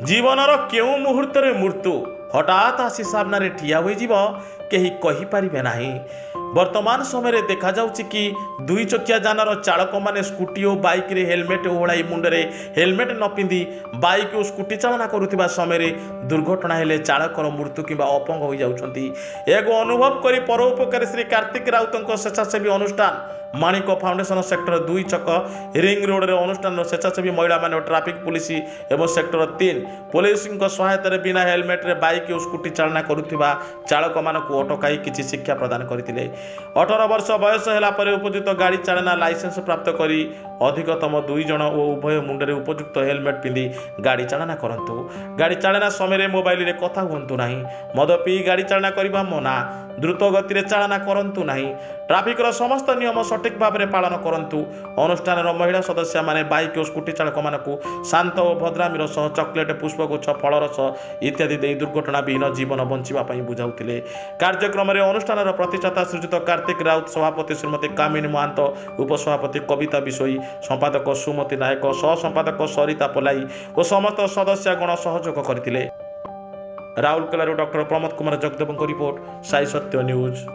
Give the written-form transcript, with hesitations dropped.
जीवनर केउ मुहूर्तरे मृत्यु हठात आसी सामने ठिया होइजिब केही कहि पारिबे नाही। वर्तमान समय देखा जाउछि कि दुई चकिया जानर चालक माने स्कूटी और बाइक रे हेलमेट ओढ़ाई मुंडरे हेलमेट न पिंधि बाइक और स्कूटी चालना करुथिबा समय दुर्घटना हेले चालकर मृत्यु किंबा अपंग हो जाउछंती। एगो अनुभव करी परोपकारी श्री कार्तिक राउतଙ୍କ स्वेच्छासेवी अनुष्ठान माणिक फाउंडेशन सेक्टर 2 छक रिंग रोड रे अनुष्ठान स्वेच्छासेवी महिला माने ट्राफिक पुलिस एवं सेक्टर 3 पुलिस सहायता बिना हेलमेट रे बाइक और स्कूटी चालना करुथिबा चालक मानक अटकाई किछि शिक्षा प्रदान करथिले। 18 वर्ष बयस होला परे उपयुक्त गाड़ी चालना लाइसेंस प्राप्त करी अधिकतम 2 जन और उभय मुंडरे उपयुक्त हेलमेट पिंधि गाड़ी चालना करंतु। गाड़ी चालना समय मोबाइल रे कथा हुंतु नाही। मद पी गाड़ी चालना करबा मना। द्रुत गति रे चालना करंतु नाही। ट्राफिक रो समस्त नियम सठिक भाव में पालन करंतु। अनुष्ठान महिला सदस्य माने बाइक और स्कूटी चालक मानकु शांत और भद्रामीर सह चॉकलेट पुष्पगुच्छ फलरस इत्यादि दे दुर्घटना विहीन जीवन बंचिबा पई बुझाउथिले। कार्यक्रम रे अनुष्ठान प्रतिष्ठाता श्रीजुत कार्तिक राउत, सभापति श्रीमती कामिनी महांत, उपसभापति कविता बिशोई, संपादक सुमति नायक, सह संपादक सरिता पलाई और समस्त सदस्य गण सहयोग करथिले। राउरकेला डॉक्टर प्रमोद कुमार जगदेव रिपोर्ट, साई सत्य न्यूज।